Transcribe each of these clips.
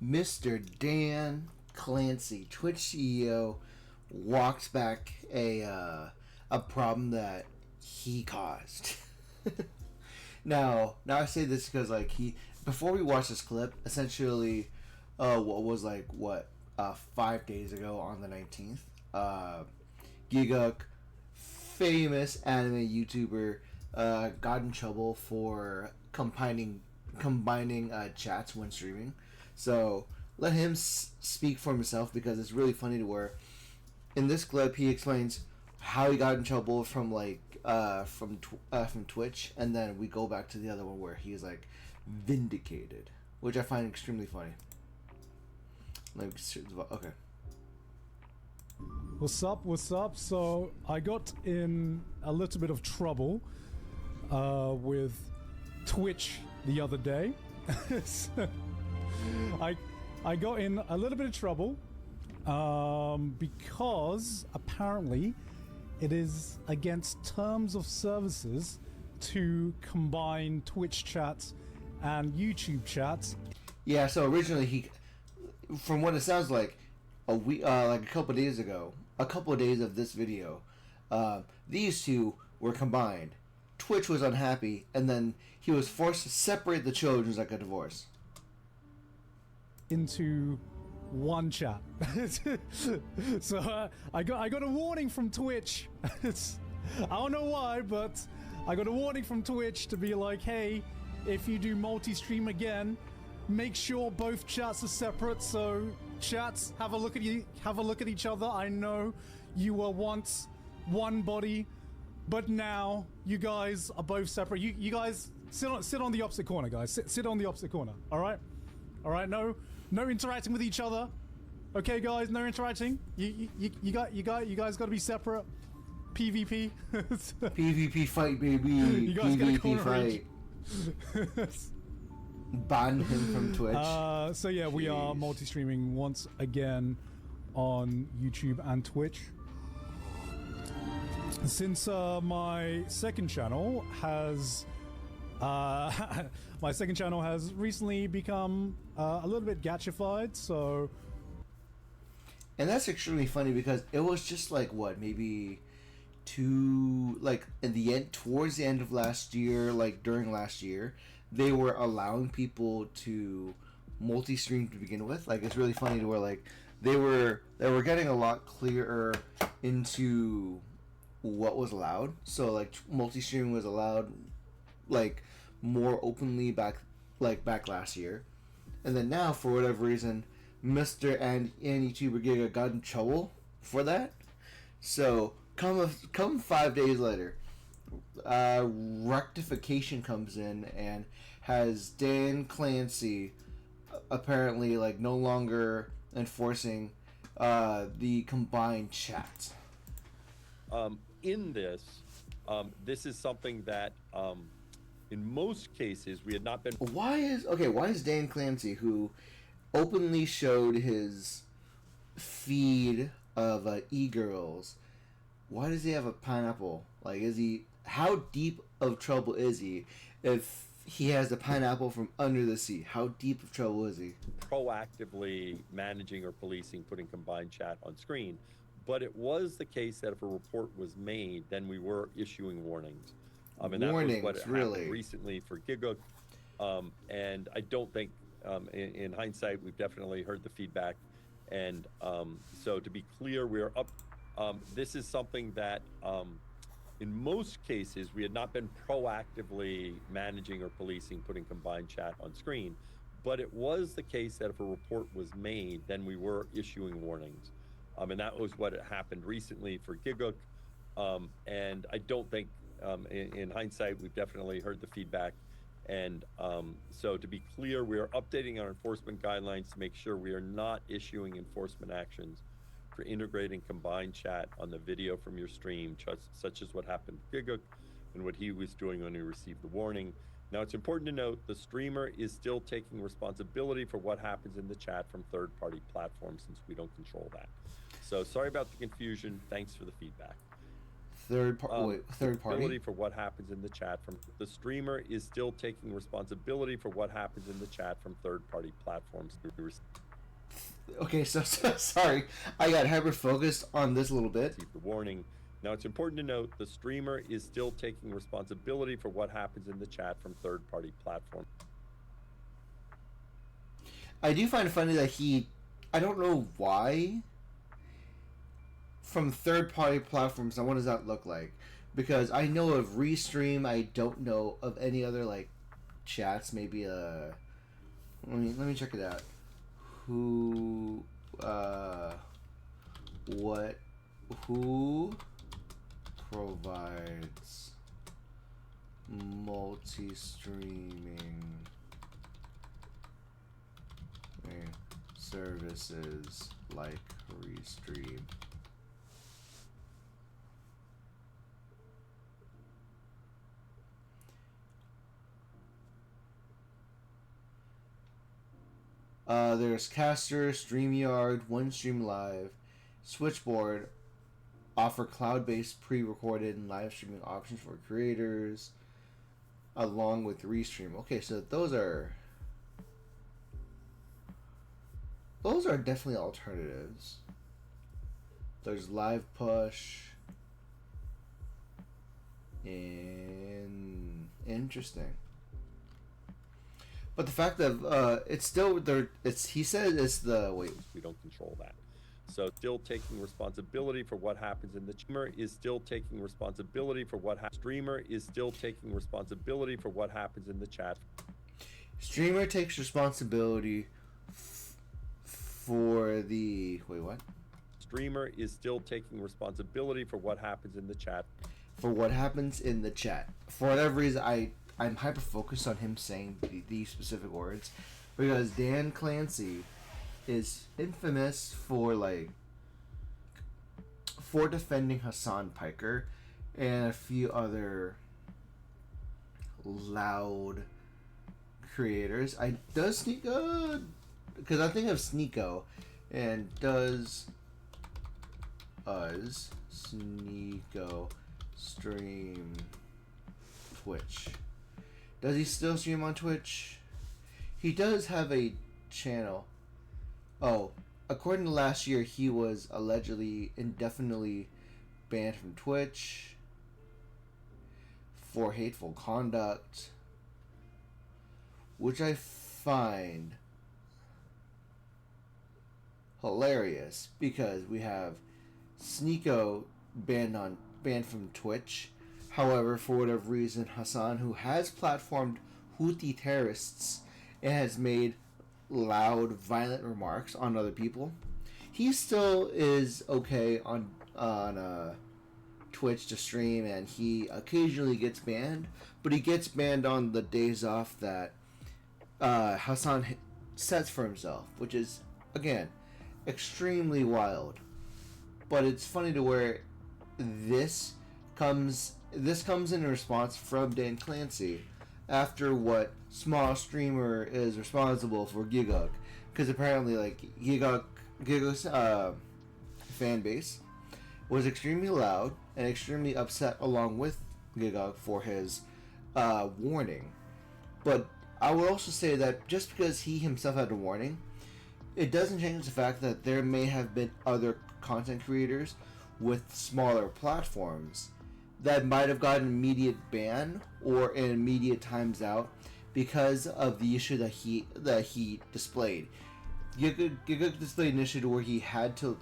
Mr. Dan Clancy, Twitch CEO, walks back a problem that he caused. now I say this because before we watch this clip, essentially, what was 5 days ago on the 19th, Giguk, famous anime YouTuber, got in trouble for combining chats when streaming. So let him speak for himself, because it's really funny to where in this clip he explains how he got in trouble from Twitch, and then we go back to the other one where he's vindicated, which I find extremely funny. Okay. What's up? So I got in a little bit of trouble with Twitch the other day. I got in a little bit of trouble because apparently it is against terms of services to combine Twitch chats and YouTube chats. Yeah, so originally from what it sounds like, a couple days ago, a couple of days of this video, these two were combined. Twitch was unhappy, and then he was forced to separate the children like a divorce. Into one chat. So I got a warning from Twitch. I don't know why, but I got a warning from Twitch to be like, hey, if you do multi-stream again, make sure both chats are separate. So chats, have a look at each other. I know you were once one body, but now you guys are both separate. You guys sit on the opposite corner, guys. Sit on the opposite corner. All right. No interacting with each other. Okay, guys, no interacting. You guys got to be separate. PvP. PvP fight, baby. You guys PvP fight. Ban him from Twitch. So yeah, we are multi-streaming once again on YouTube and Twitch. Since my second channel has recently become a little bit gachified, so. And that's extremely funny because it was just maybe in the end, towards the end of last year, during last year, they were allowing people to multi-stream to begin with. It's really funny to where they were getting a lot clearer into what was allowed. So multi-streaming was allowed more openly back last year, and then now for whatever reason, Mr. and YouTuber Giga got in trouble for that. So come 5 days later, rectification comes in and has Dan Clancy apparently no longer enforcing the combined chat. In this is something that in most cases we had not been. Why is Dan Clancy, who openly showed his feed of e-girls, why does he have a pineapple? How deep of trouble is he if he has the pineapple from under the sea? How deep of trouble is he? Proactively managing or policing putting combined chat on screen, but it was the case that if a report was made, then we were issuing warnings. And that was what happened recently for Giguk. And I don't think, in hindsight, we've definitely heard the feedback. And so to be clear, we're up. This is something that in most cases we had not been proactively managing or policing putting combined chat on screen. But it was the case that if a report was made, then we were issuing warnings. And that was what happened recently for Giguk. And I don't think, in hindsight, we've definitely heard the feedback. And so to be clear, we are updating our enforcement guidelines to make sure we are not issuing enforcement actions for integrating combined chat on the video from your stream, such as what happened to Giguk and what he was doing when he received the warning. Now, it's important to note the streamer is still taking responsibility for what happens in the chat from third-party platforms, since we don't control that. So sorry about the confusion. Thanks for the feedback. Third party for what happens in the chat from the streamer is still taking responsibility for what happens in the chat from third-party platforms. Okay, so sorry, I got hyper focused on this a little bit. The warning. Now, it's important to note the streamer is still taking responsibility for what happens in the chat from third-party platforms. I do find it funny that I don't know why, from third-party platforms. Now, what does that look like? Because I know of Restream, I don't know of any other like chats. Maybe let me check it out. Who provides multi-streaming services like Restream? There's Caster, StreamYard, OneStream Live, Switchboard, offer cloud-based pre-recorded and live streaming options for creators, along with Restream. Okay, so those are definitely alternatives. There's Live Push, and interesting. But the fact that it's still there, he said it's the wait. We don't control that. So still taking responsibility for what happens in the streamer is still taking responsibility for what streamer is still taking responsibility for what happens in the chat. Streamer takes responsibility for the what? Streamer is still taking responsibility for what happens in the chat. For what happens in the chat. For whatever reason, I'm hyper focused on him saying these specific words, because Dan Clancy is infamous for defending Hassan Piker and a few other loud creators. Because I think of Sneeko, and does Sneeko stream Twitch? Does he still stream on Twitch? He does have a channel. Oh, according to last year, he was allegedly indefinitely banned from Twitch for hateful conduct, which I find hilarious, because we have Sneeko banned from Twitch. However, for whatever reason, Hassan, who has platformed Houthi terrorists and has made loud, violent remarks on other people, he still is okay on Twitch to stream, and he occasionally gets banned, but he gets banned on the days off that Hassan sets for himself, which is, again, extremely wild. But it's funny to where this comes in response from Dan Clancy after what small streamer is responsible for Gigok, because apparently Gigok's fan base was extremely loud and extremely upset along with Gigok for his warning. But I would also say that just because he himself had a warning, it doesn't change the fact that there may have been other content creators with smaller platforms that might have gotten an immediate ban or an immediate times out because of the issue that he displayed. Gigok displayed an issue where he had to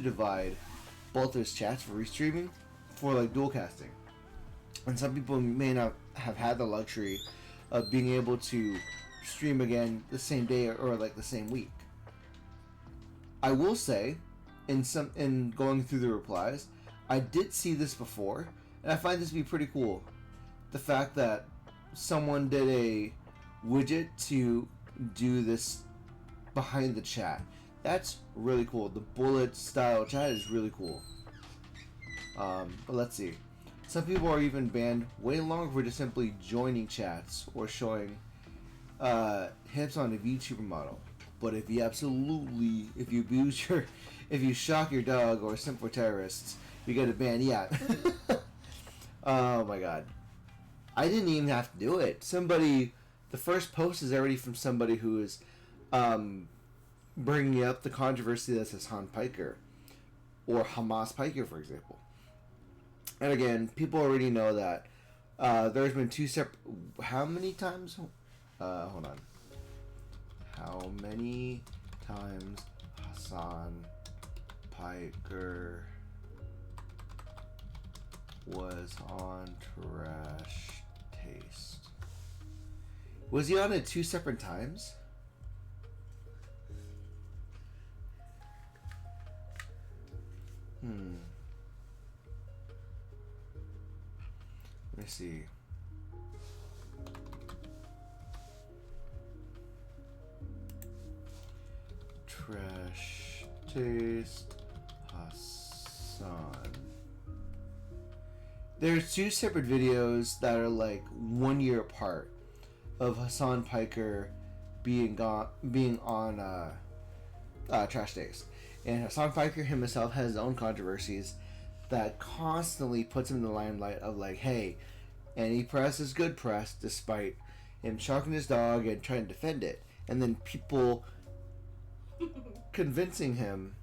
divide both his chats for restreaming for dual casting, and some people may not have had the luxury of being able to stream again the same day or the same week. I will say, in going through the replies, I did see this before, and I find this to be pretty cool. The fact that someone did a widget to do this behind the chat. That's really cool. The bullet style chat is really cool. But let's see. Some people are even banned way longer for just simply joining chats or showing hips on a VTuber model. But if you shock your dog or simp for terrorists, We got a ban, yeah. Oh my god. I didn't even have to do it. The first post is already from somebody who is bringing up the controversy that's Hassan Piker. Or Hamas Piker, for example. And again, people already know that there's been two separate... How many times? Hold on. How many times Hassan Piker was on Trash Taste? Was he on it two separate times? Let me see. Trash Taste Hassan. There's two separate videos that are like 1 year apart of Hassan Piker being on Trash Taste. And Hassan Piker himself has his own controversies that constantly puts him in the limelight of like, hey, any press is good press, despite him shocking his dog and trying to defend it. And then people convincing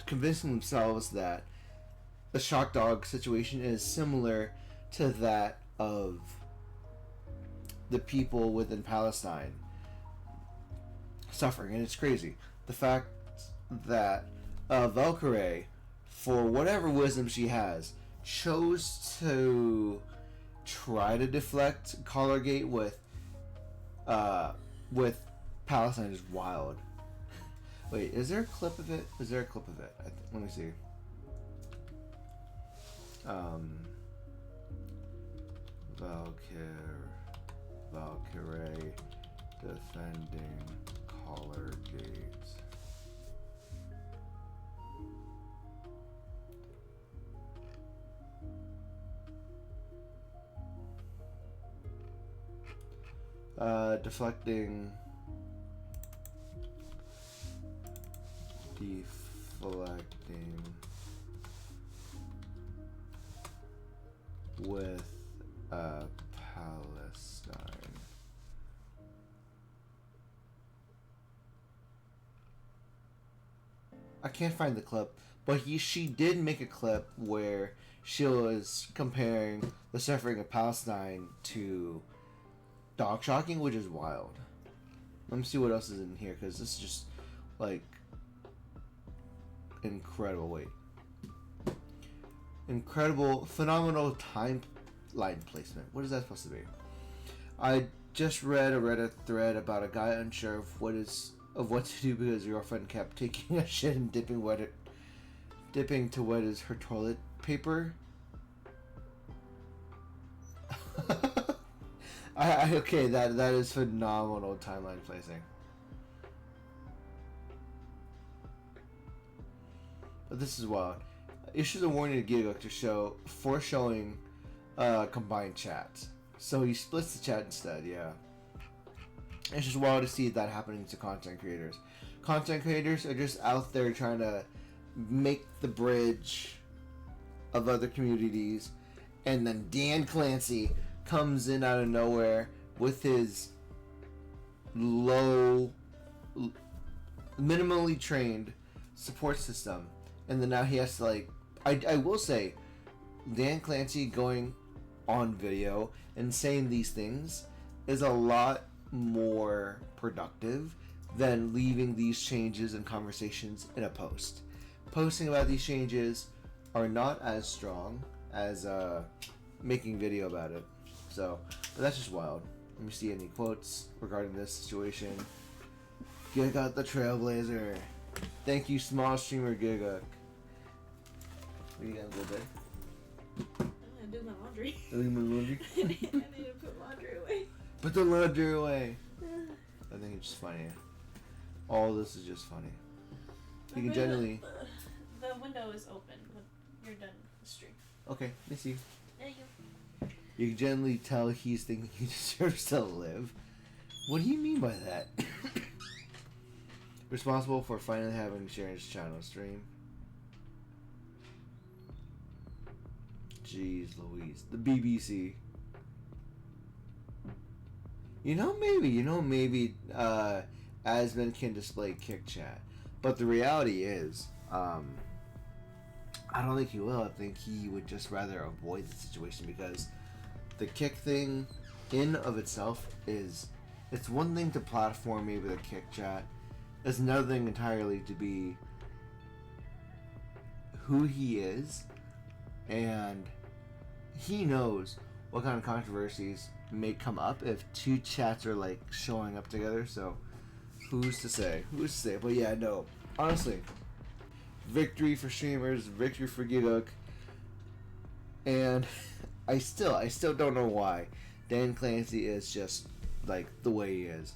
themselves that the shock dog situation is similar to that of the people within Palestine suffering. And it's crazy. The fact that Valkyrie, for whatever wisdom she has, chose to try to deflect Collargate with Palestine is wild. Wait, is there a clip of it? Let me see. Valkyrie defending Collargate. Deflecting with Palestine. I can't find the clip, but she did make a clip where she was comparing the suffering of Palestine to dog shocking, which is wild. Let me see what else is in here, because this is just like incredible. Wait, incredible, phenomenal timeline placement. What is that supposed to be? I just read a Reddit thread about a guy unsure of what to do because his girlfriend kept taking a shit and dipping to wet her toilet paper. Okay, that is phenomenal timeline placing. But this is wild. Issues a warning to Giguk for showing combined chats. So he splits the chat instead, yeah. It's just wild to see that happening to content creators. Content creators are just out there trying to make the bridge of other communities, and then Dan Clancy comes in out of nowhere with his minimally trained support system, and then now he has to like. I will say, Dan Clancy going on video and saying these things is a lot more productive than leaving these changes and conversations in a post. Posting about these changes are not as strong as making video about it. So, but that's just wild. Let me see any quotes regarding this situation. Giguk the Trailblazer. Thank you, small streamer Giguk. What are you gonna go bed? I'm doing my laundry. Doing my laundry? I need to put laundry away. Put the laundry away. I think it's just funny. All this is just funny. You can generally. The window is open, but you're done with the stream. Okay, let me see. There you go. You can generally tell he's thinking he deserves to live. What do you mean by that? Responsible for finally having shared his channel stream. jeez Louise. The BBC. Maybe Asmund can display kick chat. But the reality is, I don't think he will. I think he would just rather avoid the situation, because the kick thing in of itself it's one thing to platform maybe the kick chat. It's another thing entirely to be who he is, and he knows what kind of controversies may come up if two chats are like showing up together. So who's to say? But yeah, no, honestly, victory for streamers, victory for Giduk, and I still don't know why Dan Clancy is just like the way he is.